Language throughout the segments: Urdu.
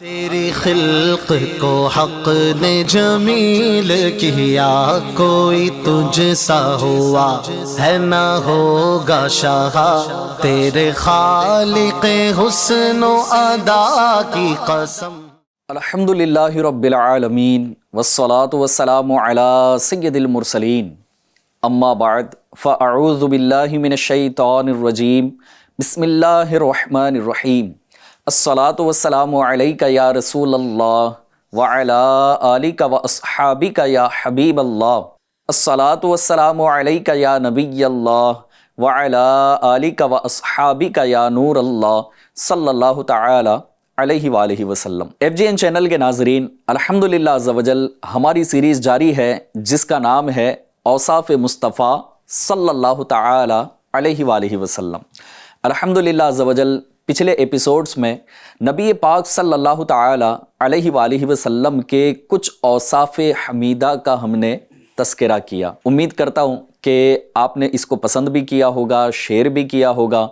تیری خلق کو حق نے جمیل کیا، کوئی تجھ سا ہوا ہے نہ ہوگا شاہ، تیرے خالق حسن و ادا کی قسم۔ الحمدللہ رب العالمین والصلاة والسلام علی سید المرسلین، اما بعد فاعوذ باللہ من الشیطان الرجیم، بسم اللہ الرحمن الرحیم۔ الصلاة والسلام علیک یا رسول اللہ وعلی آلک واصحابک یا حبیب اللہ۔ الصلاة والسلام علیک یا نبی اللہ وعلی آلک واصحابک یا نور اللہ، صلی اللہ تعالی علیہ وآلہ وسلم۔ FGN چینل کے ناظرین، الحمدللہ عز و جل ہماری سیریز جاری ہے جس کا نام ہے اوصاف مصطفیٰ صلی اللہ تعالی علیہ وآلہ وسلم۔ الحمدللہ عز و جل پچھلے ایپیسوڈز میں نبی پاک صلی اللہ تعالی علیہ وآلہ وسلم کے کچھ اوصاف حمیدہ کا ہم نے تذکرہ کیا۔ امید کرتا ہوں کہ آپ نے اس کو پسند بھی کیا ہوگا، شیئر بھی کیا ہوگا،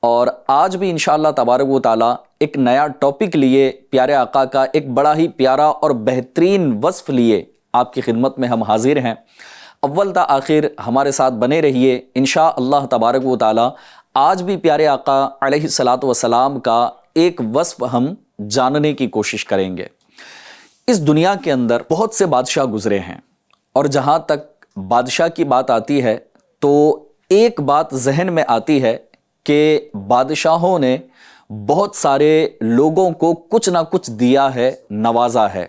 اور آج بھی انشاءاللہ تبارک و تعالی ایک نیا ٹاپک لیے، پیارے آقا کا ایک بڑا ہی پیارا اور بہترین وصف لیے آپ کی خدمت میں ہم حاضر ہیں۔ اول تا آخر ہمارے ساتھ بنے رہیے، انشاءاللہ تبارک و تعالی آج بھی پیارے آقا علیہ الصلاۃ والسلام کا ایک وصف ہم جاننے کی کوشش کریں گے۔ اس دنیا کے اندر بہت سے بادشاہ گزرے ہیں، اور جہاں تک بادشاہ کی بات آتی ہے تو ایک بات ذہن میں آتی ہے کہ بادشاہوں نے بہت سارے لوگوں کو کچھ نہ کچھ دیا ہے، نوازا ہے۔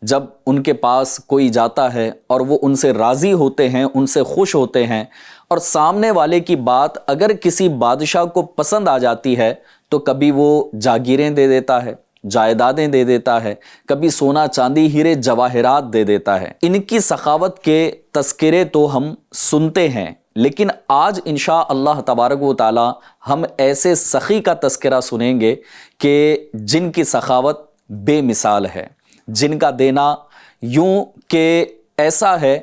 جب ان کے پاس کوئی جاتا ہے اور وہ ان سے راضی ہوتے ہیں، ان سے خوش ہوتے ہیں، اور سامنے والے کی بات اگر کسی بادشاہ کو پسند آ جاتی ہے تو کبھی وہ جاگیریں دے دیتا ہے، جائیدادیں دے دیتا ہے، کبھی سونا چاندی ہیرے جواہرات دے دیتا ہے۔ ان کی سخاوت کے تذکرے تو ہم سنتے ہیں، لیکن آج انشاءاللہ تبارک و تعالی ہم ایسے سخی کا تذکرہ سنیں گے کہ جن کی سخاوت بے مثال ہے، جن کا دینا یوں کہ ایسا ہے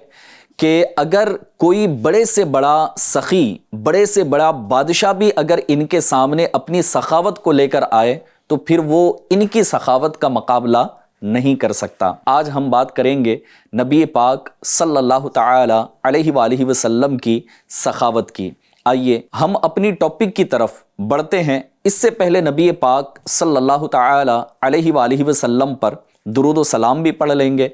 کہ اگر کوئی بڑے سے بڑا سخی، بڑے سے بڑا بادشاہ بھی اگر ان کے سامنے اپنی سخاوت کو لے کر آئے تو پھر وہ ان کی سخاوت کا مقابلہ نہیں کر سکتا۔ آج ہم بات کریں گے نبی پاک صلی اللہ تعالی علیہ وآلہ وسلم کی سخاوت کی۔ آئیے ہم اپنی ٹاپک کی طرف بڑھتے ہیں۔ اس سے پہلے نبی پاک صلی اللہ تعالی علیہ وآلہ وسلم پر درود و سلام بھی پڑھ لیں گے۔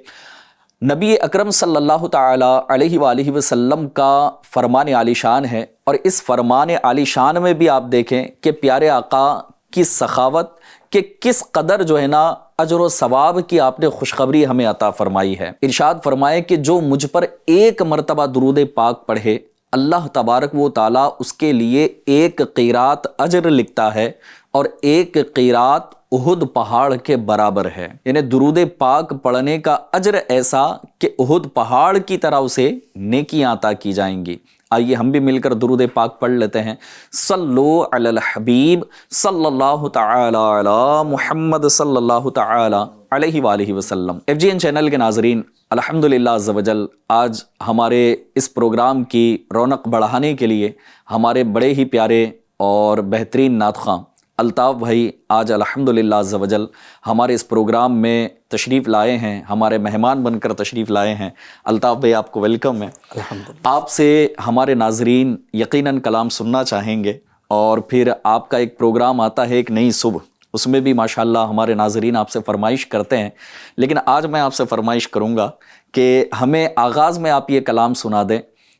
نبی اکرم صلی اللہ تعالی علیہ وآلہ وسلم کا فرمان عالی شان ہے، اور اس فرمان عالی شان میں بھی آپ دیکھیں کہ پیارے آقا کی سخاوت کہ کس قدر جو ہے نا اجر و ثواب کی آپ نے خوشخبری ہمیں عطا فرمائی ہے۔ ارشاد فرمائے کہ جو مجھ پر ایک مرتبہ درود پاک پڑھے، اللہ تبارک و تعالی اس کے لیے ایک قیرات اجر لکھتا ہے، اور ایک قیرات احد پہاڑ کے برابر ہے۔ یعنی درود پاک پڑھنے کا اجر ایسا کہ احد پہاڑ کی طرح اسے نیکیاں عطا کی جائیں گی۔ آئیے ہم بھی مل کر درود پاک پڑھ لیتے ہیں۔ صلو علی الحبیب صلی اللہ تعالی علی محمد صلی اللہ تعالی علیہ وآلہ وسلم۔ FGN چینل کے ناظرین، الحمدللہ عز و جل آج ہمارے اس پروگرام کی رونق بڑھانے کے لیے ہمارے بڑے ہی پیارے اور بہترین نعت خواں الطاف بھائی آج الحمدللہ عز و جل ہمارے اس پروگرام میں تشریف لائے ہیں، ہمارے مہمان بن کر تشریف لائے ہیں۔ الطاف بھائی آپ کو ویلکم ہے۔ آپ سے ہمارے ناظرین یقیناً کلام سننا چاہیں گے، اور پھر آپ کا ایک پروگرام آتا ہے ایک نئی صبح، اس میں بھی ماشاءاللہ ہمارے ناظرین آپ سے فرمائش کرتے ہیں، لیکن آج میں آپ سے فرمائش کروں گا کہ ہمیں آغاز میں آپ یہ کلام سنا دیں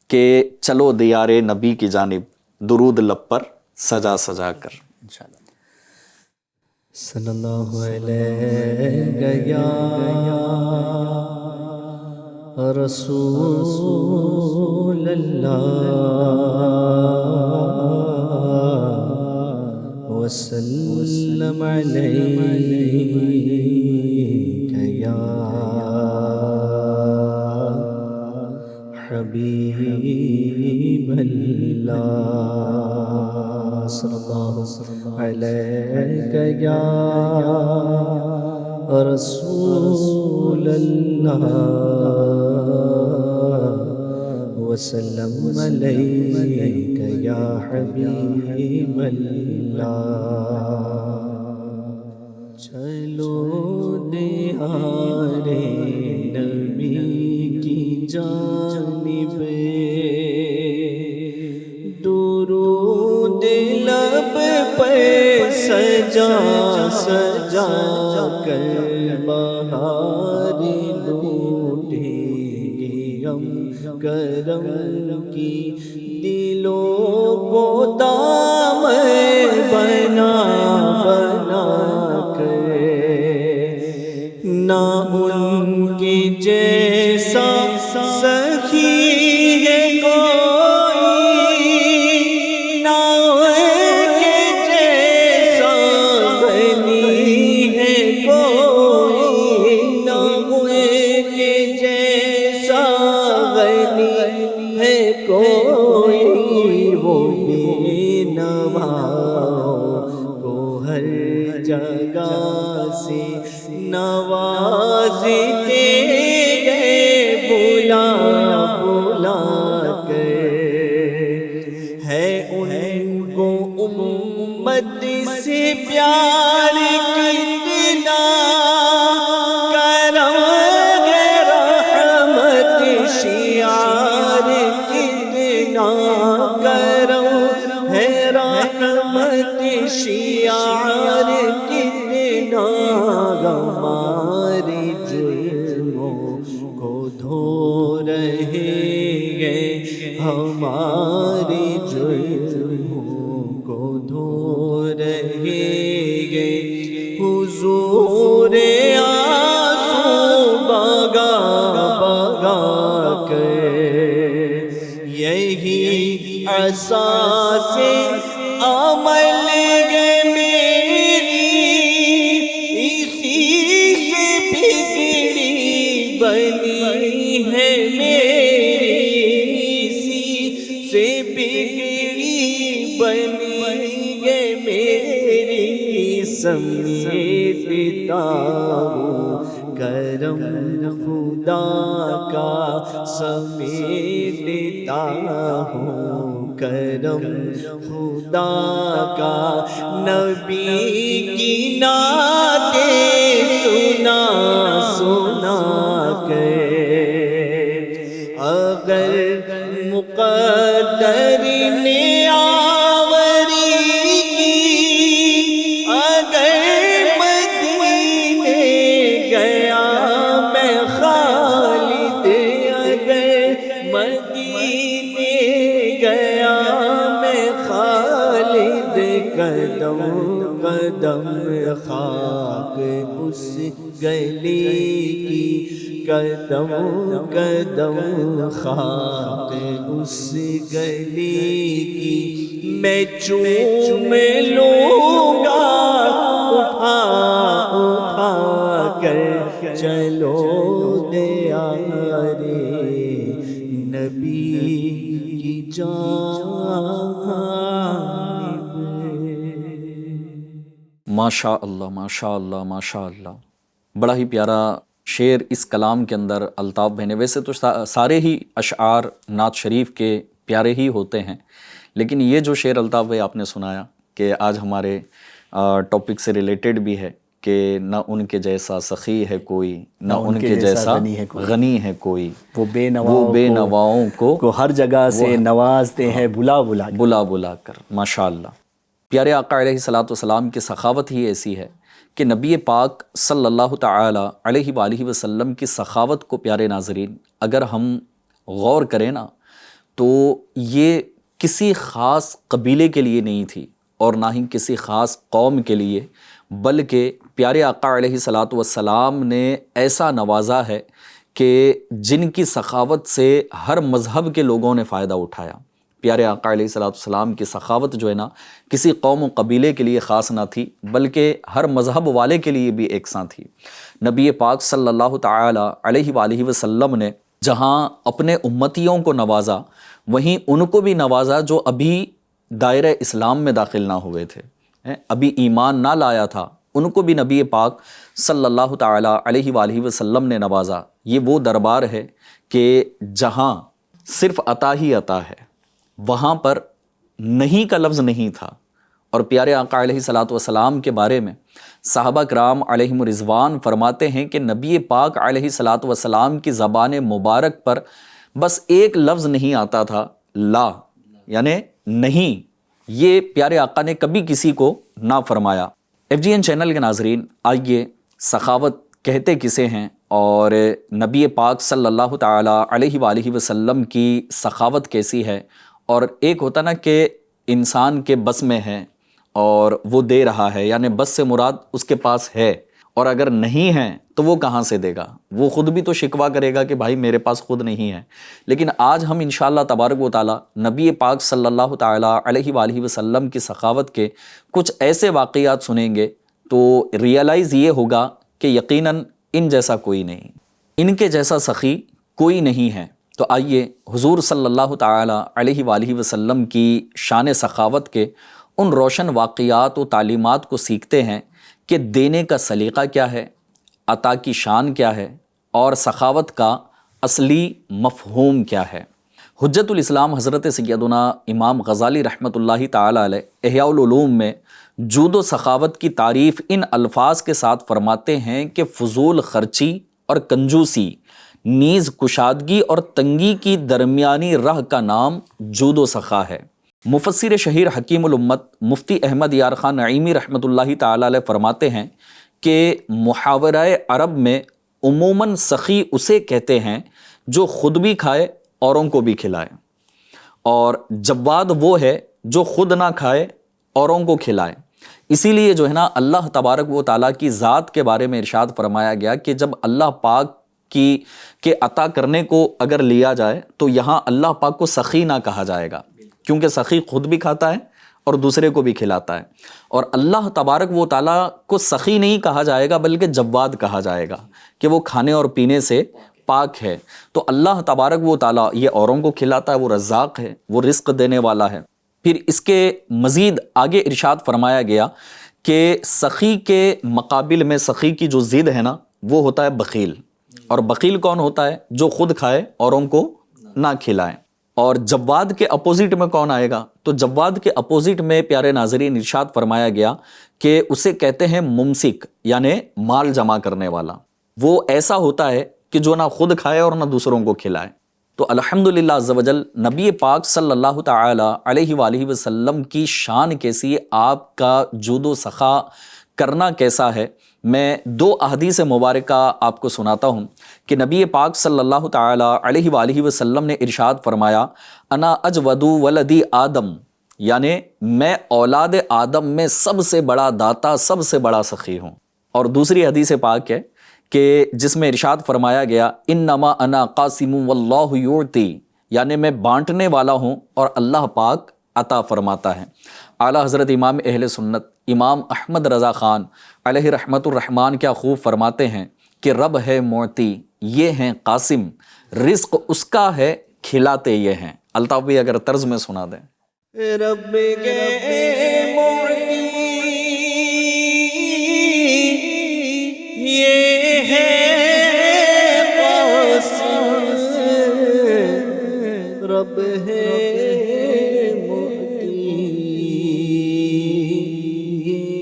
کہ چلو دیار نبی کی جانب درود لب پر سجا سجا کر۔ صلی اللہ علیہ یا رسول اللہ وسلم علیک یا حبیب اللہ، صلی اللہ علیک یا رسول اللہ وسلم علیک یا حبیب اللہ۔ چلو پیارے نبی کی جانب درود لب پر سجا سجا کر بہار لوٹیں گے ہم کرم کی دلوں کو دامن بنا بنا کر نہ ان کے جیسا سخی ہے کوئی نہ ان کے جیسا غنی ہے کوئی نہ ان کے جیسا غنی ہے کوئی وہ بے نواؤں کو ہر جگہ سے نوازتے گئے بلا بلا کر ہے ان کو امت سے پیار کتنا کرم ہے رحمت شیار کتنا کرم ہے رحمت شیار کتنا ہمارے جرموں کو دھو رہے ہیں ہمارے جرموں کو دھو رہے ہیں حضور آنسو بگا بگا کر یہی احساس عمل ہے میری اسی سے بگڑی بنی ہے میری اسی سے بگڑی بنی ہے میری سمیٹتا ہوں کرم خدا کا سمیٹتا ہوں کرم خدا کا نبی کی نعتیں سنا سنا کر اگر مقدر نے آوری کی اگر مدینے گیا میں خالد اگر مدینے گیا میں خالد قدم قدم خاک اس گلی کی قدم قدم خاک اس گلی کی میں چوم لوں گا اٹھا اٹھا کر چلو دیارے نبی کی جانب ماشاء اللہ ماشاء اللہ ماشاء اللہ، بڑا ہی پیارا شعر اس کلام کے اندر الطاف بھائی نے. ویسے تو سارے ہی اشعار نعت شریف کے پیارے ہی ہوتے ہیں، لیکن یہ جو شعر الطاف بھائی آپ نے سنایا کہ آج ہمارے ٹاپک سے ریلیٹڈ بھی ہے کہ نہ ان کے جیسا سخی ہے کوئی نہ ان کے جیسا غنی ہے کوئی وہ بے نواؤں کو ہر جگہ سے نوازتے ہیں بلا بلا بلا بلا کر. ماشاء اللہ، پیارے آقا علیہ الصلاۃ والسلام کی سخاوت ہی ایسی ہے کہ نبی پاک صلی اللہ تعالی علیہ وآلہ وسلم کی سخاوت کو پیارے ناظرین اگر ہم غور کریں نا تو یہ کسی خاص قبیلے کے لیے نہیں تھی اور نہ ہی کسی خاص قوم کے لیے، بلکہ پیارے آقا علیہ الصلاۃ والسلام نے ایسا نوازا ہے کہ جن کی سخاوت سے ہر مذہب کے لوگوں نے فائدہ اٹھایا. پیارے آقا علیہ الصلاۃ والسلام کی سخاوت جو ہے نا کسی قوم و قبیلے کے لیے خاص نہ تھی بلکہ ہر مذہب والے کے لیے بھی یکساں تھی. نبی پاک صلی اللہ تعالی علیہ وآلہ وسلم نے جہاں اپنے امتیوں کو نوازا وہیں ان کو بھی نوازا جو ابھی دائرہ اسلام میں داخل نہ ہوئے تھے، ابھی ایمان نہ لایا تھا، ان کو بھی نبی پاک صلی اللہ تعالی علیہ وآلہ وسلم نے نوازا. یہ وہ دربار ہے کہ جہاں صرف عطا ہی عطا ہے، وہاں پر نہیں کا لفظ نہیں تھا، اور پیارے آقا علیہ الصلاۃ والسلام کے بارے میں صحابہ کرام علیہم رضوان فرماتے ہیں کہ نبی پاک علیہ الصلاۃ والسلام کی زبان مبارک پر بس ایک لفظ نہیں آتا تھا، لا، یعنی نہیں۔ یہ پیارے آقا نے کبھی کسی کو نہ فرمایا۔ FGN چینل کے ناظرین، آئیے سخاوت کہتے کسے ہیں اور نبی پاک صلی اللہ تعالیٰ علیہ وآلہ وسلم کی سخاوت کیسی ہے، اور ایک ہوتا نا کہ انسان کے بس میں ہے اور وہ دے رہا ہے، یعنی بس سے مراد اس کے پاس ہے، اور اگر نہیں ہے تو وہ کہاں سے دے گا؟ وہ خود بھی تو شکوہ کرے گا کہ بھائی میرے پاس خود نہیں ہے۔ لیکن آج ہم انشاءاللہ تبارک و تعالی نبی پاک صلی اللہ تعالیٰ علیہ وآلہ وسلم کی سخاوت کے کچھ ایسے واقعات سنیں گے تو ریئلائز یہ ہوگا کہ یقیناً ان جیسا کوئی نہیں، ان کے جیسا سخی کوئی نہیں ہے۔ تو آئیے حضور صلی اللہ تعالیٰ علیہ وآلہ وسلم کی شان سخاوت کے ان روشن واقعات و تعلیمات کو سیکھتے ہیں کہ دینے کا سلیقہ کیا ہے، عطا کی شان کیا ہے، اور سخاوت کا اصلی مفہوم کیا ہے۔ حجت الاسلام حضرت سیدنا امام غزالی رحمۃ اللہ تعالیٰ علیہ احیاء العلوم میں جود و سخاوت کی تعریف ان الفاظ کے ساتھ فرماتے ہیں کہ فضول خرچی اور کنجوسی نیز کشادگی اور تنگی کی درمیانی راہ کا نام جود و سخا ہے۔ مفسر شہیر حکیم الامت مفتی احمد یار خان نعیمی رحمۃ اللہ تعالیٰ علیہ فرماتے ہیں کہ محاورہ عرب میں عموماً سخی اسے کہتے ہیں جو خود بھی کھائے اوروں کو بھی کھلائے، اور جواد وہ ہے جو خود نہ کھائے اوروں کو کھلائے۔ اسی لیے جو ہے نا اللہ تبارک و تعالیٰ کی ذات کے بارے میں ارشاد فرمایا گیا کہ جب اللہ پاک کے عطا کرنے کو اگر لیا جائے تو یہاں اللہ پاک کو سخی نہ کہا جائے گا، کیونکہ سخی خود بھی کھاتا ہے اور دوسرے کو بھی کھلاتا ہے، اور اللہ تبارک و تعالیٰ کو سخی نہیں کہا جائے گا بلکہ جواد کہا جائے گا کہ وہ کھانے اور پینے سے پاک ہے۔ تو اللہ تبارک و تعالیٰ یہ اوروں کو کھلاتا ہے، وہ رزاق ہے، وہ رزق دینے والا ہے۔ پھر اس کے مزید آگے ارشاد فرمایا گیا کہ سخی کے مقابل میں سخی کی جو ضد ہے نا وہ ہوتا ہے بخیل، اور بخیل کون ہوتا ہے؟ جو خود کھائے اوروں کو نہ کھلائے۔ اور جواد کے اپوزٹ میں کون آئے گا؟ تو جواد کے اپوزٹ میں پیارے ناظرین ارشاد فرمایا گیا کہ اسے کہتے ہیں ممسک، یعنی مال جمع کرنے والا۔ وہ ایسا ہوتا ہے کہ جو نہ خود کھائے اور نہ دوسروں کو کھلائے۔ تو الحمدللہ عز و جل نبی پاک صلی اللہ تعالی علیہ وآلہ وسلم کی شان کیسی، آپ کا جود و سخا کرنا کیسا ہے، میں دو احادیث مبارکہ آپ کو سناتا ہوں کہ نبی پاک صلی اللہ تعالی علیہ وآلہ وسلم نے ارشاد فرمایا انا اجود ولدی آدم، یعنی میں اولاد آدم میں سب سے بڑا داتا، سب سے بڑا سخی ہوں۔ اور دوسری حدیث پاک ہے کہ جس میں ارشاد فرمایا گیا انما انا قاسم واللہ یعطی، یعنی میں بانٹنے والا ہوں اور اللہ پاک عطا فرماتا ہے۔ اعلیٰ حضرت امام اہل سنت امام احمد رضا خان علیہ رحمت الرحمن کیا خوب فرماتے ہیں کہ رب ہے معطی، یہ ہیں قاسم، رزق اس کا ہے، کھلاتے یہ ہیں۔ الطاف بھی اگر طرز میں سنا دیں۔ رب کے معطی یہ ہے قاسم، رب ہے معطی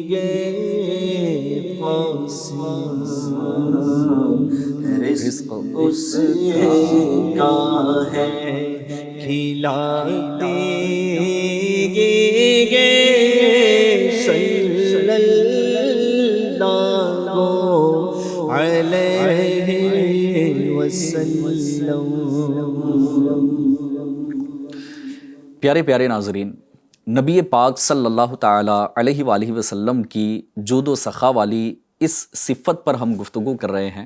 یہ قاسم، رزق اس کا ہے کھلاتے گے صلی اللہ علیہ وسلم۔ پیارے پیارے ناظرین، نبی پاک صلی اللہ تعالیٰ علیہ وآلہ وسلم کی جود و سخا والی اس صفت پر ہم گفتگو کر رہے ہیں۔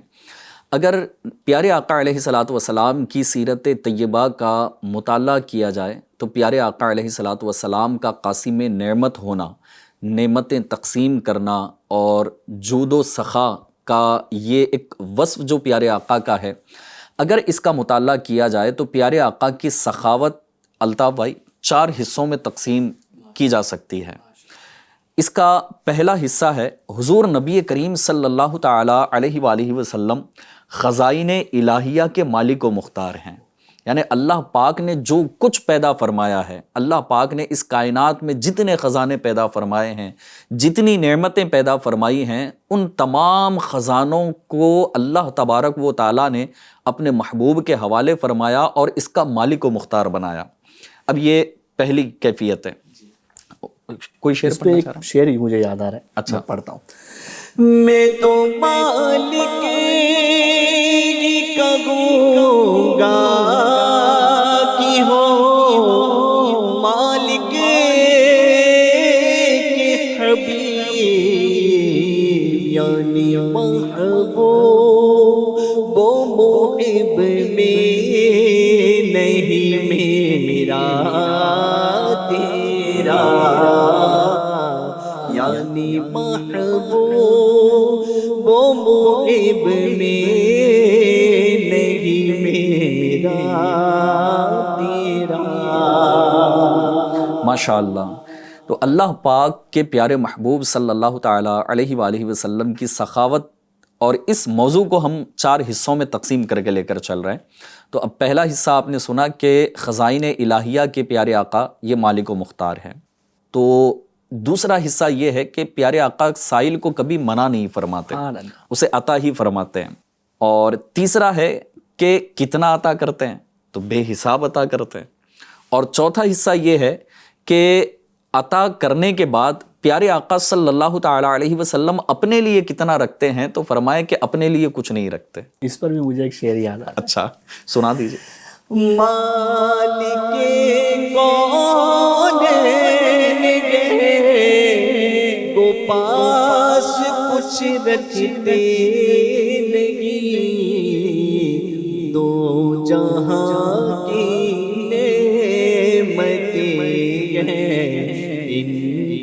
اگر پیارے آقا علیہ الصلاۃ والسلام کی سیرت طیبہ کا مطالعہ کیا جائے تو پیارے آقا علیہ الصلاۃ والسلام کا قاسم نعمت ہونا، نعمتیں تقسیم کرنا اور جود و سخا کا یہ ایک وصف جو پیارے آقا کا ہے، اگر اس کا مطالعہ کیا جائے تو پیارے آقا کی سخاوت الطاف بھائی 4 حصوں میں تقسیم کی جا سکتی ہے۔ اس کا پہلا حصہ ہے حضور نبی کریم صلی اللہ تعالیٰ علیہ وآلہ وسلم خزائن الہیہ کے مالک و مختار ہیں، یعنی اللہ پاک نے جو کچھ پیدا فرمایا ہے، اللہ پاک نے اس کائنات میں جتنے خزانے پیدا فرمائے ہیں، جتنی نعمتیں پیدا فرمائی ہیں، ان تمام خزانوں کو اللہ تبارک و تعالیٰ نے اپنے محبوب کے حوالے فرمایا اور اس کا مالک و مختار بنایا۔ ب یہ پہلی کیفیت ہے۔ کوئی شعر اس پہ پڑھنا ایک چاہ رہا ہوں؟ شعر ہی مجھے یاد آ رہا ہے، اچھا، میں پڑھتا ہوں۔ میں تو مالک کا گوں گا کی ہو، مالک کے حبیب یعنی محبوب و محب میں نہیں میرا تیرا، یعنی محبوب و محب میں نہیں میرا تیرا۔ ماشاءاللہ۔ تو اللہ پاک کے پیارے محبوب صلی اللہ تعالیٰ علیہ وآلہ وسلم کی سخاوت، اور اس موضوع کو ہم 4 حصوں میں تقسیم کر کے لے کر چل رہے ہیں۔ تو اب پہلا حصہ آپ نے سنا کہ خزائن الہیہ کے پیارے آقا یہ مالک و مختار ہیں۔ تو دوسرا حصہ یہ ہے کہ پیارے آقا سائل کو کبھی منع نہیں فرماتے، اسے عطا ہی فرماتے ہیں۔ اور تیسرا ہے کہ کتنا عطا کرتے ہیں، تو بے حساب عطا کرتے ہیں۔ اور چوتھا حصہ یہ ہے کہ عطا کرنے کے بعد پیارے آقا صلی اللہ تعالیٰ علیہ وسلم اپنے لیے کتنا رکھتے ہیں، تو فرمائے کہ اپنے لیے کچھ نہیں رکھتے۔ اس پر بھی مجھے ایک شعر یاد آ رہا ہے۔ اچھا، سنا دیجیے۔ مالک کونین کو پاس کچھ رکھتے نہیں، دو جہاں کی نعمتیں ہیں ان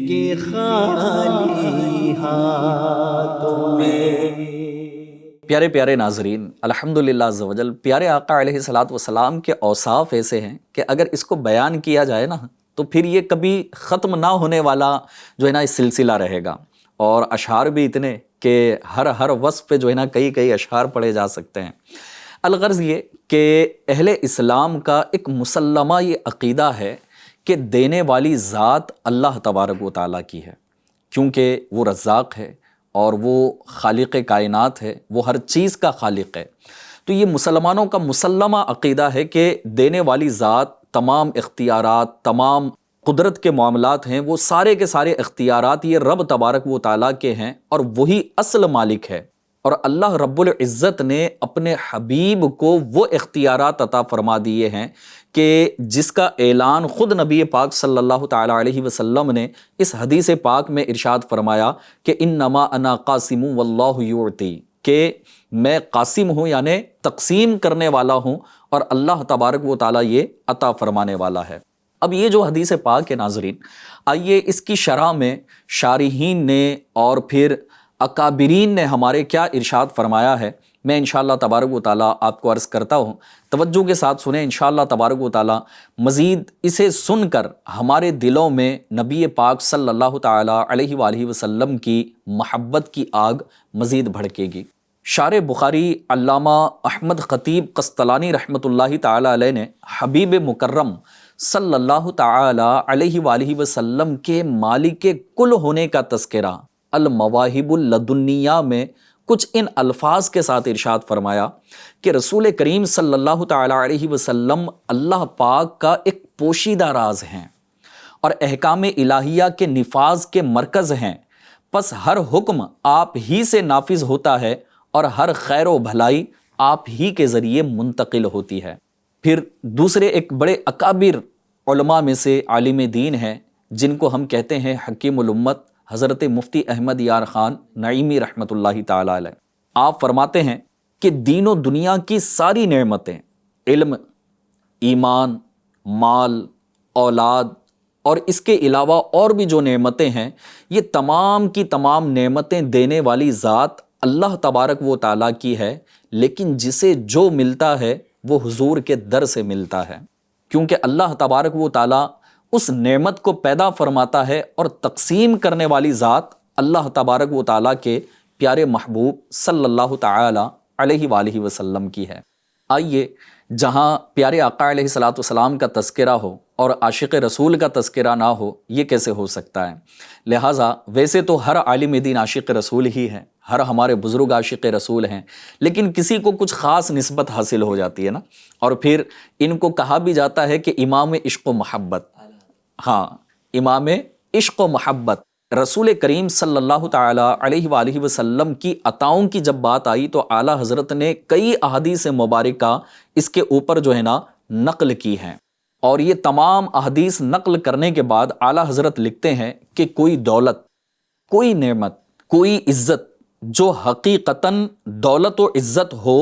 کے خالی ہاتھوں میں۔ پیارے پیارے ناظرین، الحمدللہ عز و جل پیارے آقا علیہ الصلوۃ والسلام کے اوصاف ایسے ہیں کہ اگر اس کو بیان کیا جائے نا تو پھر یہ کبھی ختم نہ ہونے والا جو ہے نا اس سلسلہ رہے گا، اور اشعار بھی اتنے کہ ہر وصف پہ جو ہے نا کئی اشعار پڑھے جا سکتے ہیں۔ الغرض یہ کہ اہل اسلام کا ایک مسلمہ یہ عقیدہ ہے کہ دینے والی ذات اللہ تبارک و تعالیٰ کی ہے، کیونکہ وہ رزاق ہے اور وہ خالق کائنات ہے، وہ ہر چیز کا خالق ہے۔ تو یہ مسلمانوں کا مسلمہ عقیدہ ہے کہ دینے والی ذات تمام اختیارات، تمام قدرت کے معاملات ہیں، وہ سارے کے سارے اختیارات یہ رب تبارک و تعالیٰ کے ہیں، اور وہی اصل مالک ہے۔ اور اللہ رب العزت نے اپنے حبیب کو وہ اختیارات عطا فرما دیے ہیں کہ جس کا اعلان خود نبی پاک صلی اللہ تعالیٰ علیہ وسلم نے اس حدیث پاک میں ارشاد فرمایا کہ انما انا قاسم واللہ یعطی، کہ میں قاسم ہوں یعنی تقسیم کرنے والا ہوں، اور اللہ تبارک و تعالیٰ یہ عطا فرمانے والا ہے۔ اب یہ جو حدیث پاک ہے ناظرین، آئیے اس کی شرح میں شارحین نے اور پھر اکابرین نے ہمارے کیا ارشاد فرمایا ہے، میں انشاءاللہ تبارک و تعالیٰ آپ کو عرض کرتا ہوں، توجہ کے ساتھ سنیں۔ انشاءاللہ تبارک و تعالیٰ مزید اسے سن کر ہمارے دلوں میں نبی پاک صلی اللہ تعالیٰ علیہ وآلہ وسلم کی محبت کی آگ مزید بھڑکے گی۔ شارح بخاری علامہ احمد خطیب قسطلانی رحمۃ اللہ تعالیٰ علیہ نے حبیب مکرم صلی اللہ تعالیٰ علیہ وآلہ وسلم کے مالک کل ہونے کا تذکرہ المواہب اللدنیہ میں کچھ ان الفاظ کے ساتھ ارشاد فرمایا کہ رسول کریم صلی اللہ تعالیٰ علیہ وسلم اللہ پاک کا ایک پوشیدہ راز ہیں اور احکام الہیہ کے نفاذ کے مرکز ہیں، پس ہر حکم آپ ہی سے نافذ ہوتا ہے اور ہر خیر و بھلائی آپ ہی کے ذریعے منتقل ہوتی ہے۔ پھر دوسرے ایک بڑے اکابر علماء میں سے عالم دین ہیں جن کو ہم کہتے ہیں حکیم الامت، حضرت مفتی احمد یار خان نعیمی رحمۃ اللہ تعالیٰ علیہ۔ آپ فرماتے ہیں کہ دین و دنیا کی ساری نعمتیں، علم، ایمان، مال، اولاد اور اس کے علاوہ اور بھی جو نعمتیں ہیں، یہ تمام کی تمام نعمتیں دینے والی ذات اللہ تبارک و تعالیٰ کی ہے، لیکن جسے جو ملتا ہے وہ حضور کے در سے ملتا ہے، کیونکہ اللہ تبارک و تعالیٰ اس نعمت کو پیدا فرماتا ہے اور تقسیم کرنے والی ذات اللہ تبارک و تعالیٰ کے پیارے محبوب صلی اللہ تعالیٰ علیہ وآلہ وسلم کی ہے۔ آئیے جہاں پیارے آقا علیہ الصلوۃ والسلام کا تذکرہ ہو اور عاشق رسول کا تذکرہ نہ ہو، یہ کیسے ہو سکتا ہے؟ لہٰذا ویسے تو ہر عالم دین عاشق رسول ہی ہے، ہر ہمارے بزرگ عاشق رسول ہیں، لیکن کسی کو کچھ خاص نسبت حاصل ہو جاتی ہے نا، اور پھر ان کو کہا بھی جاتا ہے کہ امام عشق و محبت۔ ہاں، امام عشق و محبت۔ رسول کریم صلی اللہ تعالیٰ علیہ وآلہ وسلم کی عطاؤں کی جب بات آئی تو اعلیٰ حضرت نے کئی احادیث مبارکہ اس کے اوپر جو ہے نا نقل کی ہیں، اور یہ تمام احادیث نقل کرنے کے بعد اعلیٰ حضرت لکھتے ہیں کہ کوئی دولت، کوئی نعمت، کوئی عزت جو حقیقتاً دولت و عزت ہو،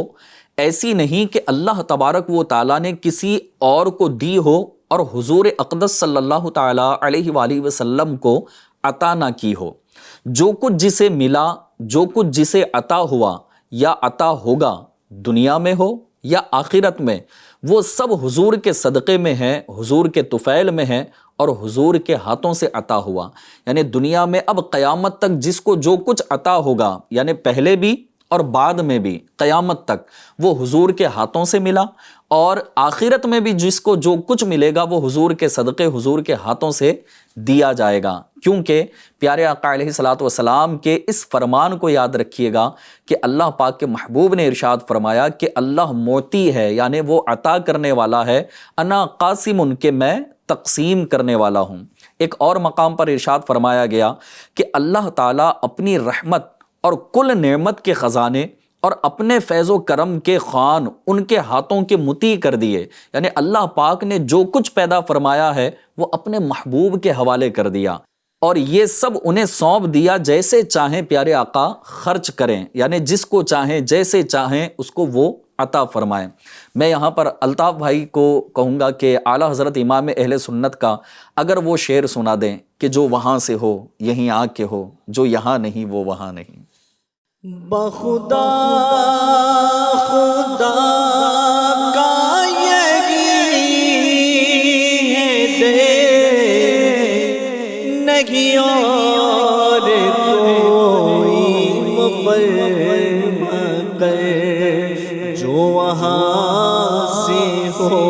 ایسی نہیں کہ اللہ تبارک و تعالیٰ نے کسی اور کو دی ہو اور حضور اقدس صلی اللہ تعالیٰ علیہ وآلہ وسلم کو عطا نہ کی ہو۔ جو کچھ جسے ملا، جو کچھ جسے عطا ہوا یا عطا ہوگا، دنیا میں ہو یا آخرت میں، وہ سب حضور کے صدقے میں ہے، حضور کے طفیل میں ہے اور حضور کے ہاتھوں سے عطا ہوا۔ یعنی دنیا میں اب قیامت تک جس کو جو کچھ عطا ہوگا، یعنی پہلے بھی اور بعد میں بھی قیامت تک، وہ حضور کے ہاتھوں سے ملا، اور آخرت میں بھی جس کو جو کچھ ملے گا وہ حضور کے صدقے، حضور کے ہاتھوں سے دیا جائے گا۔ کیونکہ پیارے آقا علیہ الصلوۃ والسلام کے اس فرمان کو یاد رکھیے گا کہ اللہ پاک کے محبوب نے ارشاد فرمایا کہ اللہ معطی ہے، یعنی وہ عطا کرنے والا ہے، انا قاسم، کہ میں تقسیم کرنے والا ہوں۔ ایک اور مقام پر ارشاد فرمایا گیا کہ اللہ تعالیٰ اپنی رحمت اور کل نعمت کے خزانے اور اپنے فیض و کرم کے خوان ان کے ہاتھوں کے مطیع کر دیے، یعنی اللہ پاک نے جو کچھ پیدا فرمایا ہے وہ اپنے محبوب کے حوالے کر دیا، اور یہ سب انہیں سونپ دیا، جیسے چاہیں پیارے آقا خرچ کریں، یعنی جس کو چاہیں جیسے چاہیں اس کو وہ عطا فرمائیں۔ میں یہاں پر الطاف بھائی کو کہوں گا کہ اعلیٰ حضرت امام اہل سنت کا اگر وہ شعر سنا دیں کہ جو وہاں سے ہو یہیں آ کے ہو، جو یہاں نہیں وہ وہاں نہیں۔ بخدا خدا کا یہی ہے دے، نہیں اور کوئی مفرم کر، جو وہاں سے ہو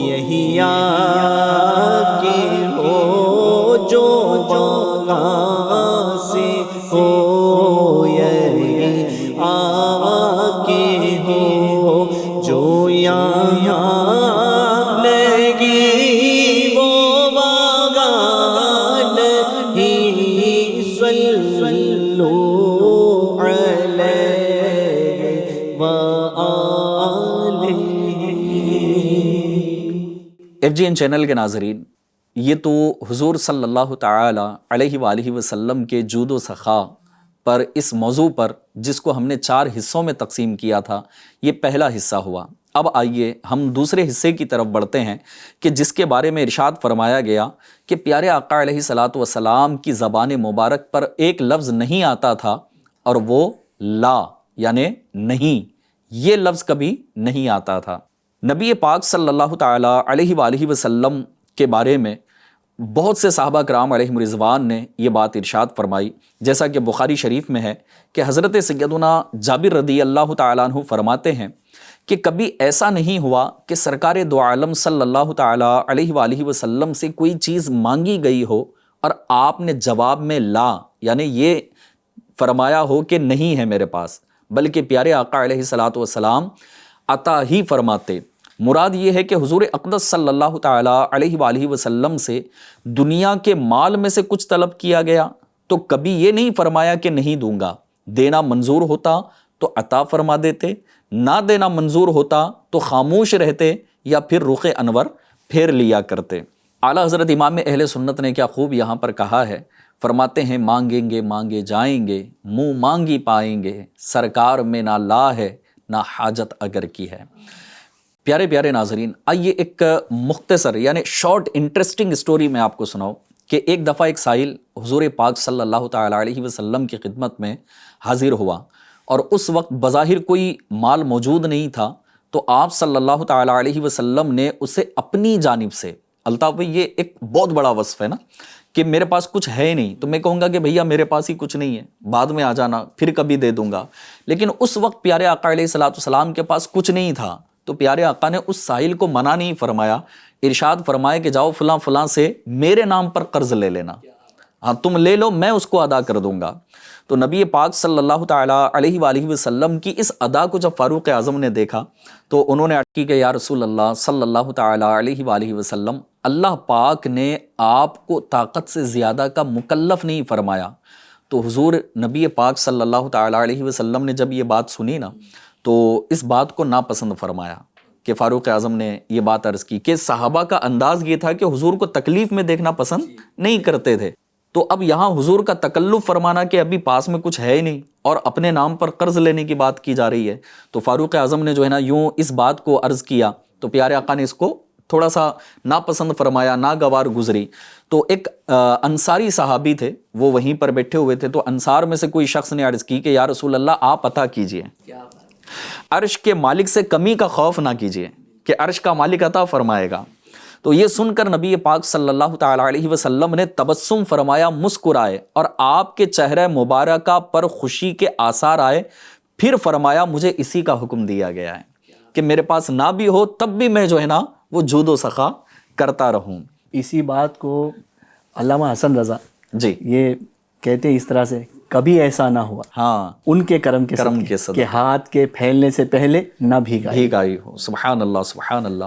یہی آ کے ہو، جو وہاں سے ہو ایف جی این چینل کے ناظرین، یہ تو حضور صلی اللہ تعالی علیہ وآلہ وسلم کے جود و سخا پر اس موضوع پر، جس کو ہم نے 4 حصوں میں تقسیم کیا تھا، یہ پہلا حصہ ہوا۔ اب آئیے ہم دوسرے حصے کی طرف بڑھتے ہیں کہ جس کے بارے میں ارشاد فرمایا گیا کہ پیارے آقا علیہ الصلوۃ والسلام کی زبان مبارک پر ایک لفظ نہیں آتا تھا، اور وہ لا، یعنی نہیں، یہ لفظ کبھی نہیں آتا تھا۔ نبی پاک صلی اللہ تعالیٰ علیہ وآلہ وسلم کے بارے میں بہت سے صحابہ کرام علیہم رضوان نے یہ بات ارشاد فرمائی، جیسا کہ بخاری شریف میں ہے کہ حضرت سیدنا جابر رضی اللہ تعالیٰ عنہ فرماتے ہیں کہ کبھی ایسا نہیں ہوا کہ سرکار دو عالم صلی اللہ تعالیٰ علیہ وآلہ وسلم سے کوئی چیز مانگی گئی ہو اور آپ نے جواب میں لا، یعنی یہ فرمایا ہو کہ نہیں ہے میرے پاس، بلکہ پیارے آقا علیہ الصلوۃ والسلام عطا ہی فرماتے۔ مراد یہ ہے کہ حضور اقدس صلی اللہ تعالیٰ علیہ وآلہ وسلم سے دنیا کے مال میں سے کچھ طلب کیا گیا تو کبھی یہ نہیں فرمایا کہ نہیں دوں گا، دینا منظور ہوتا تو عطا فرما دیتے، نہ دینا منظور ہوتا تو خاموش رہتے یا پھر رخ انور پھیر لیا کرتے۔ اعلیٰ حضرت امام اہل سنت نے کیا خوب یہاں پر کہا ہے، فرماتے ہیں مانگیں گے مانگے جائیں گے، منہ مانگی پائیں گے، سرکار میں نہ لا ہے نہ حاجت اگر کی ہے۔ پیارے پیارے ناظرین، آئیے ایک مختصر یعنی شارٹ انٹرسٹنگ سٹوری میں آپ کو سناؤں کہ ایک دفعہ ایک سائل حضور پاک صلی اللہ تعالیٰ علیہ وسلم کی خدمت میں حاضر ہوا، اور اس وقت بظاہر کوئی مال موجود نہیں تھا، تو آپ صلی اللہ تعالیٰ علیہ وسلم نے اسے اپنی جانب سے، الطاف بھائی یہ ایک بہت بڑا وصف ہے نا کہ میرے پاس کچھ ہے نہیں تو میں کہوں گا کہ بھیا میرے پاس ہی کچھ نہیں ہے، بعد میں آ جانا، پھر کبھی دے دوں گا، لیکن اس وقت پیارے آقا علیہ الصلوۃ والسلام کے پاس کچھ نہیں تھا، تو پیارے آقا نے اس سائل کو منع نہیں فرمایا، ارشاد فرمایا کہ جاؤ فلاں فلاں سے میرے نام پر قرض لے لینا، ہاں تم لے لو، میں اس کو ادا کر دوں گا۔ تو نبی پاک صلی اللہ تعالیٰ علیہ وآلہ وسلم کی اس ادا کو جب فاروق اعظم نے دیکھا تو انہوں نے عرض کی کہ یا رسول اللہ صلی اللہ تعالیٰ علیہ وآلہ وسلم، اللہ پاک نے آپ کو طاقت سے زیادہ کا مکلف نہیں فرمایا۔ تو حضور نبی پاک صلی اللہ تعالیٰ علیہ وسلم نے جب یہ بات سنی نا تو اس بات کو ناپسند فرمایا کہ فاروق اعظم نے یہ بات عرض کی کہ صحابہ کا انداز یہ تھا کہ حضور کو تکلیف میں دیکھنا پسند نہیں کرتے تھے، تو اب یہاں حضور کا تکلف فرمانا کہ ابھی پاس میں کچھ ہے ہی نہیں اور اپنے نام پر قرض لینے کی بات کی جا رہی ہے، تو فاروق اعظم نے جو ہے نا یوں اس بات کو عرض کیا تو پیارے آقا نے اس کو تھوڑا سا ناپسند فرمایا، ناگوار گزری۔ تو ایک انصاری صحابی تھے، وہ وہیں پر بیٹھے ہوئے تھے، تو انصار میں سے کوئی شخص نے عرض کی کہ یا رسول اللہ آپ عطا کیجئے، عرش کے مالک سے کمی کا خوف نہ کیجئے کہ عرش کا مالک عطا فرمائے گا۔ تو یہ سن کر نبی پاک صلی اللہ تعالیٰ علیہ وسلم نے تبسم فرمایا، مسکرائے اور آپ کے چہرہ مبارکہ پر خوشی کے آثار آئے، پھر فرمایا مجھے اسی کا حکم دیا گیا ہے کہ میرے پاس نہ بھی ہو تب بھی میں جو ہے نا وہ جود و سخا کرتا رہوں۔ اسی بات کو علامہ حسن رضا جی یہ کہتے ہیں اس طرح سے، کبھی ایسا نہ ہوا ہاں ان کے کرم کے صدقے کہ ہاتھ کے پھیلنے سے پہلے نہ بھیگائی ہو۔ سبحان اللہ سبحان اللہ۔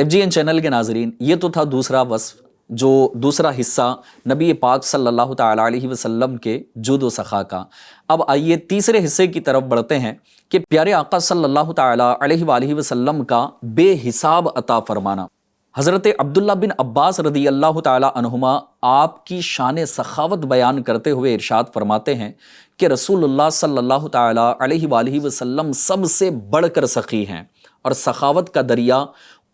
FGN چینل کے ناظرین، یہ تو تھا دوسرا وصف، جو دوسرا حصہ نبی پاک صلی اللہ تعالیٰ علیہ وسلم کے جود و سخا کا۔ اب آئیے تیسرے حصے کی طرف بڑھتے ہیں کہ پیارے آقا صلی اللہ تعالیٰ علیہ وآلہ وسلم کا بے حساب عطا فرمانا۔ حضرت عبداللہ بن عباس رضی اللہ تعالیٰ عنہما آپ کی شان سخاوت بیان کرتے ہوئے ارشاد فرماتے ہیں کہ رسول اللہ صلی اللہ تعالیٰ علیہ وآلہ وسلم سب سے بڑھ کر سخی ہیں، اور سخاوت کا دریا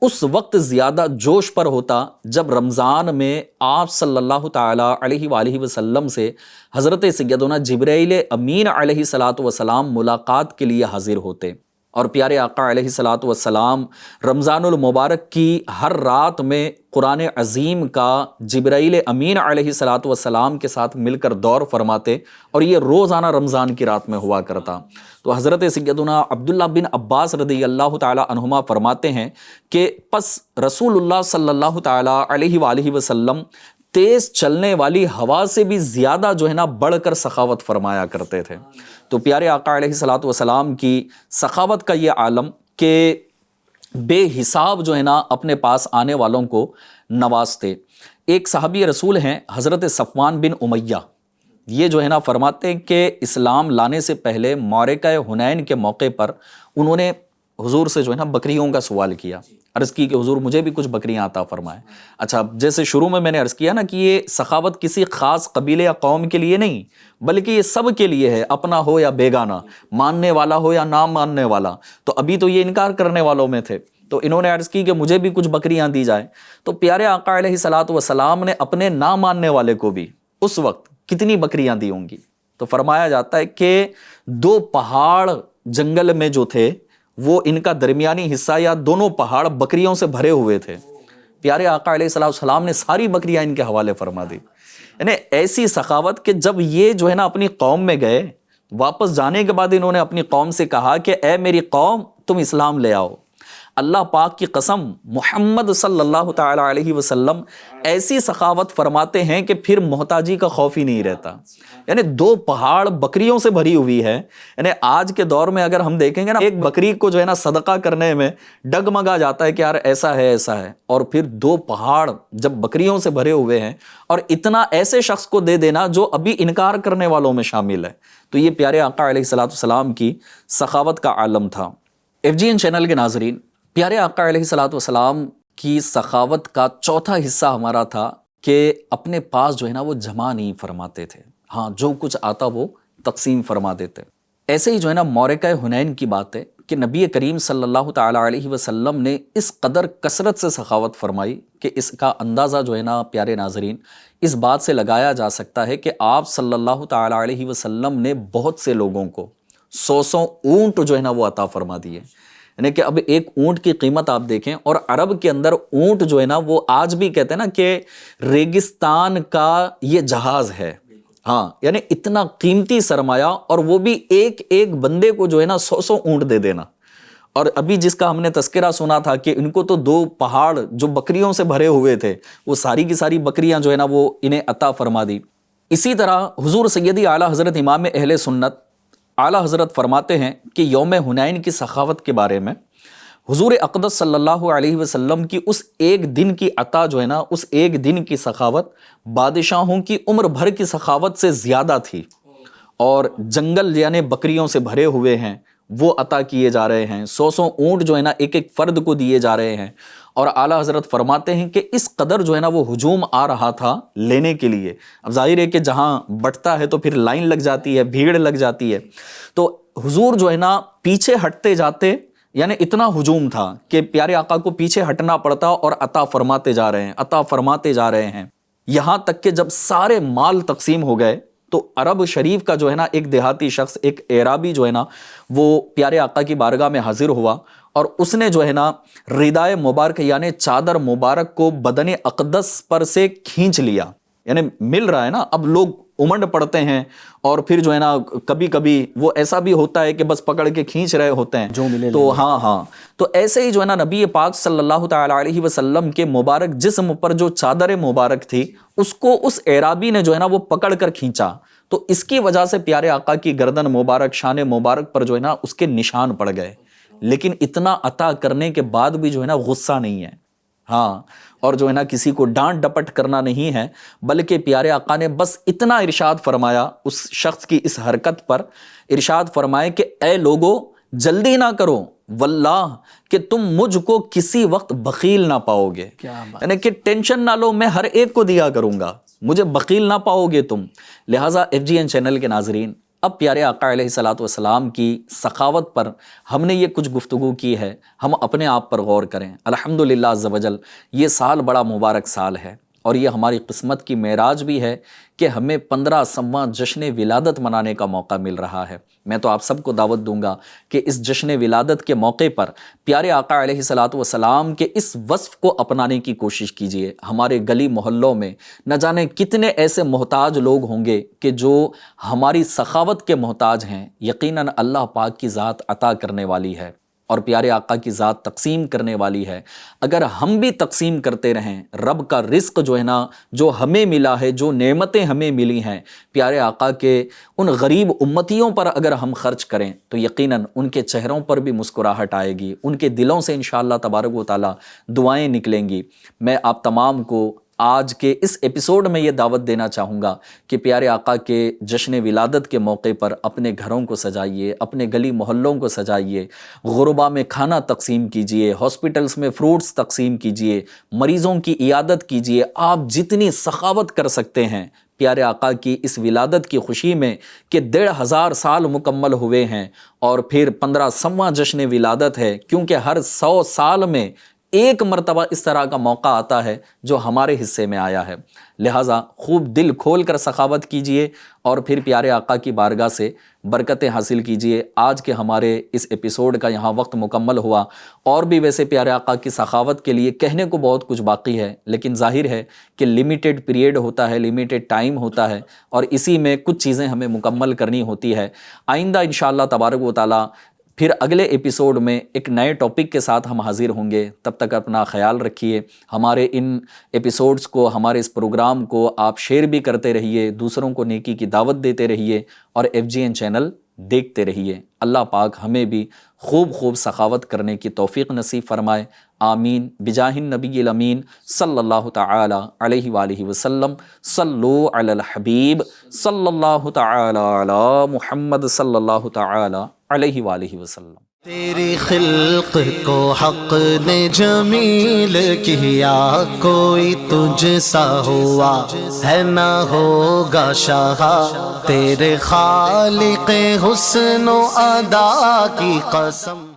اس وقت زیادہ جوش پر ہوتا جب رمضان میں آپ صلی اللہ تعالیٰ علیہ وآلہ وسلم سے حضرت سیدنا جبرائیل امین علیہ الصلاۃ والسلام ملاقات کے لیے حاضر ہوتے، اور پیارے آقا علیہ الصلاۃ والسلام رمضان المبارک کی ہر رات میں قرآن عظیم کا جبرائیل امین علیہ الصلاۃ والسلام کے ساتھ مل کر دور فرماتے، اور یہ روزانہ رمضان کی رات میں ہوا کرتا۔ تو حضرت سیدنا عبداللہ بن عباس رضی اللہ تعالی عنہما فرماتے ہیں کہ پس رسول اللہ صلی اللہ تعالی علیہ وآلہ وسلم تیز چلنے والی ہوا سے بھی زیادہ جو ہے نا بڑھ کر سخاوت فرمایا کرتے تھے۔ تو پیارے آقا علیہ الصلاۃ والسلام کی سخاوت کا یہ عالم کہ بے حساب جو ہے نا اپنے پاس آنے والوں کو نوازتے۔ ایک صحابی رسول ہیں حضرت صفوان بن امیہ، یہ جو ہے نا فرماتے ہیں کہ اسلام لانے سے پہلے معرکہ حنین کے موقع پر انہوں نے حضور سے جو ہے نا بکریوں کا سوال کیا، عرض کی کہ حضور مجھے بھی کچھ بکریاں عطا فرمائیں۔ اچھا، جیسے شروع میں نے عرض کیا نا کہ یہ سخاوت کسی خاص قبیلے یا قوم کے لیے نہیں بلکہ یہ سب کے لیے ہے، اپنا ہو یا بیگانہ، ماننے والا ہو یا نہ ماننے والا۔ تو ابھی تو یہ انکار کرنے والوں میں تھے، تو انہوں نے عرض کی کہ مجھے بھی کچھ بکریاں دی جائیں۔ تو پیارے آقا علیہ الصلاۃ والسلام نے اپنے نہ ماننے والے کو بھی اس وقت کتنی بکریاں دی ہوں گی؟ تو فرمایا جاتا ہے کہ 2 پہاڑ جنگل میں جو تھے وہ ان کا درمیانی حصہ یا دونوں پہاڑ بکریوں سے بھرے ہوئے تھے۔ پیارے آقا علیہ السلام نے ساری بکریاں ان کے حوالے فرما دی۔ یعنی ایسی سخاوت کہ جب یہ جو ہے نا اپنی قوم میں گئے، واپس جانے کے بعد انہوں نے اپنی قوم سے کہا کہ اے میری قوم تم اسلام لے آؤ۔ اللہ پاک کی قسم، محمد صلی اللہ تعالی علیہ وسلم ایسی سخاوت فرماتے ہیں کہ پھر محتاجی کا خوف ہی نہیں رہتا۔ یعنی 2 پہاڑ بکریوں سے بھری ہوئی ہے، یعنی آج کے دور میں اگر ہم دیکھیں گے نا ایک بکری کو جو ہے نا صدقہ کرنے میں ڈگمگا جاتا ہے کہ یار ایسا ہے ایسا ہے، اور پھر 2 پہاڑ جب بکریوں سے بھرے ہوئے ہیں اور اتنا ایسے شخص کو دے دینا جو ابھی انکار کرنے والوں میں شامل ہے، تو یہ پیارے آقا علیہ السلام کی سخاوت کا عالم تھا۔ FGN چینل کے ناظرین، پیارے آقا علیہ الصلاۃ والسلام کی سخاوت کا چوتھا حصہ ہمارا تھا کہ اپنے پاس جو ہے نا وہ جمع نہیں فرماتے تھے، ہاں جو کچھ آتا وہ تقسیم فرما دیتے۔ ایسے ہی جو ہے نا معرکہ حنین کی بات ہے کہ نبی کریم صلی اللہ تعالی علیہ وسلم نے اس قدر کثرت سے سخاوت فرمائی کہ اس کا اندازہ جو ہے نا پیارے ناظرین اس بات سے لگایا جا سکتا ہے کہ آپ صلی اللہ تعالی علیہ وسلم نے بہت سے لوگوں کو 100 اونٹ جو ہے نا وہ عطا فرما دیے۔ یعنی کہ اب ایک اونٹ کی قیمت آپ دیکھیں، اور عرب کے اندر اونٹ جو ہے نا وہ آج بھی کہتے ہیں نا کہ ریگستان کا یہ جہاز ہے، ہاں یعنی اتنا قیمتی سرمایہ، اور وہ بھی ایک بندے کو جو ہے نا 100 اونٹ دے دینا، اور ابھی جس کا ہم نے تذکرہ سنا تھا کہ ان کو تو 2 پہاڑ جو بکریوں سے بھرے ہوئے تھے وہ ساری کی ساری بکریاں جو ہے نا وہ انہیں عطا فرما دی۔ اسی طرح حضور سیدی اعلیٰ حضرت امام اہل سنت اعلیٰ حضرت فرماتے ہیں کہ یوم حنین کی سخاوت کے بارے میں حضور اقدس صلی اللہ علیہ وسلم کی اس ایک دن کی عطا جو ہے نا، اس ایک دن کی سخاوت بادشاہوں کی عمر بھر کی سخاوت سے زیادہ تھی، اور جنگل یعنی بکریوں سے بھرے ہوئے ہیں وہ عطا کیے جا رہے ہیں، 100 اونٹ جو ہے نا ایک ایک فرد کو دیے جا رہے ہیں۔ اور اعلیٰ حضرت فرماتے ہیں کہ اس قدر جو ہے نا وہ ہجوم آ رہا تھا لینے کے لیے۔ اب ظاہر ہے کہ جہاں بٹتا ہے تو پھر لائن لگ جاتی ہے، بھیڑ لگ جاتی ہے، تو حضور جو ہے نا پیچھے ہٹتے جاتے، یعنی اتنا ہجوم تھا کہ پیارے آقا کو پیچھے ہٹنا پڑتا اور عطا فرماتے جا رہے ہیں، عطا فرماتے جا رہے ہیں، یہاں تک کہ جب سارے مال تقسیم ہو گئے تو عرب شریف کا جو ہے نا ایک دیہاتی شخص، ایک اعرابی جو ہے نا وہ پیارے آقا کی بارگاہ میں حاضر ہوا، اور اس نے جو ہے نا ردائے مبارک یعنی چادر مبارک کو بدن اقدس پر سے کھینچ لیا، یعنی مل رہا ہے نا، اب لوگ امنڈ پڑتے ہیں، اور پھر جو ہے نا کبھی کبھی وہ ایسا بھی ہوتا ہے کہ بس پکڑ کے کھینچ رہے ہوتے ہیں جو ملے تو ہاں تو ایسے ہی جو ہے نا نبی پاک صلی اللہ تعالی علیہ وسلم کے مبارک جسم پر جو چادر مبارک تھی اس کو اس اعرابی نے جو ہے نا وہ پکڑ کر کھینچا، تو اس کی وجہ سے پیارے آقا کی گردن مبارک، شان مبارک پر جو ہے نا اس کے نشان پڑ گئے، لیکن اتنا عطا کرنے کے بعد بھی جو ہے نا غصہ نہیں ہے، ہاں، اور جو ہے نا کسی کو ڈانٹ ڈپٹ کرنا نہیں ہے، بلکہ پیارے آقا نے بس اتنا ارشاد فرمایا اس شخص کی اس حرکت پر، ارشاد فرمائے کہ اے لوگو جلدی نہ کرو، واللہ کہ تم مجھ کو کسی وقت بخیل نہ پاؤ گے، یعنی کہ ٹینشن نہ لو، میں ہر ایک کو دیا کروں گا، مجھے بخیل نہ پاؤ گے تم۔ لہٰذا FGN چینل کے ناظرین، اب پیارے آقا علیہ الصلوۃ والسلام کی سخاوت پر ہم نے یہ کچھ گفتگو کی ہے، ہم اپنے آپ پر غور کریں۔ الحمدللہ عز وجل یہ سال بڑا مبارک سال ہے، اور یہ ہماری قسمت کی معراج بھی ہے کہ ہمیں 15واں جشن ولادت منانے کا موقع مل رہا ہے۔ میں تو آپ سب کو دعوت دوں گا کہ اس جشن ولادت کے موقع پر پیارے آقا علیہ الصلوۃ والسلام کے اس وصف کو اپنانے کی کوشش کیجئے۔ ہمارے گلی محلوں میں نہ جانے کتنے ایسے محتاج لوگ ہوں گے کہ جو ہماری سخاوت کے محتاج ہیں، یقیناً اللہ پاک کی ذات عطا کرنے والی ہے، اور پیارے آقا کی ذات تقسیم کرنے والی ہے۔ اگر ہم بھی تقسیم کرتے رہیں، رب کا رزق جو ہے نا، جو ہمیں ملا ہے، جو نعمتیں ہمیں ملی ہیں، پیارے آقا کے ان غریب امتیوں پر اگر ہم خرچ کریں تو یقیناً ان کے چہروں پر بھی مسکراہٹ آئے گی، ان کے دلوں سے انشاءاللہ تبارک و تعالی دعائیں نکلیں گی۔ میں آپ تمام کو آج کے اس ایپیسوڈ میں یہ دعوت دینا چاہوں گا کہ پیارے آقا کے جشن ولادت کے موقع پر اپنے گھروں کو سجائیے، اپنے گلی محلوں کو سجائیے، غربا میں کھانا تقسیم کیجئے، ہاسپٹلز میں فروٹس تقسیم کیجئے، مریضوں کی عیادت کیجئے، آپ جتنی سخاوت کر سکتے ہیں پیارے آقا کی اس ولادت کی خوشی میں کہ 1500 سال مکمل ہوئے ہیں، اور پھر 15واں جشن ولادت ہے، کیونکہ ہر 100 سال میں ایک مرتبہ اس طرح کا موقع آتا ہے جو ہمارے حصے میں آیا ہے۔ لہٰذا خوب دل کھول کر سخاوت کیجئے، اور پھر پیارے آقا کی بارگاہ سے برکتیں حاصل کیجئے۔ آج کے ہمارے اس ایپیسوڈ کا یہاں وقت مکمل ہوا، اور بھی ویسے پیارے آقا کی سخاوت کے لیے کہنے کو بہت کچھ باقی ہے، لیکن ظاہر ہے کہ لیمیٹڈ پیریڈ ہوتا ہے، لیمیٹڈ ٹائم ہوتا ہے، اور اسی میں کچھ چیزیں ہمیں مکمل کرنی ہوتی ہے۔ آئندہ انشاءاللہ تبارک و تعالی پھر اگلے ایپیسوڈ میں ایک نئے ٹاپک کے ساتھ ہم حاضر ہوں گے۔ تب تک اپنا خیال رکھیے، ہمارے ان ایپیسوڈز کو، ہمارے اس پروگرام کو آپ شیئر بھی کرتے رہیے، دوسروں کو نیکی کی دعوت دیتے رہیے، اور FGN چینل دیکھتے رہیے۔ اللہ پاک ہمیں بھی خوب سخاوت کرنے کی توفیق نصیب فرمائے، آمین، بجاہ النبی الامین صلی اللہ تعالی علیہ وآلہ وسلم۔ صلو علی الحبیب صلی اللہ تعالی علی محمد صلی اللہ تعالی علیہ وآلہ وسلم۔ تیری خلق کو حق نے جمیل کیا، کوئی تجھ سا ہوا ہے نہ ہوگا شاہ، تیرے خالق حسن و ادا کی قسم۔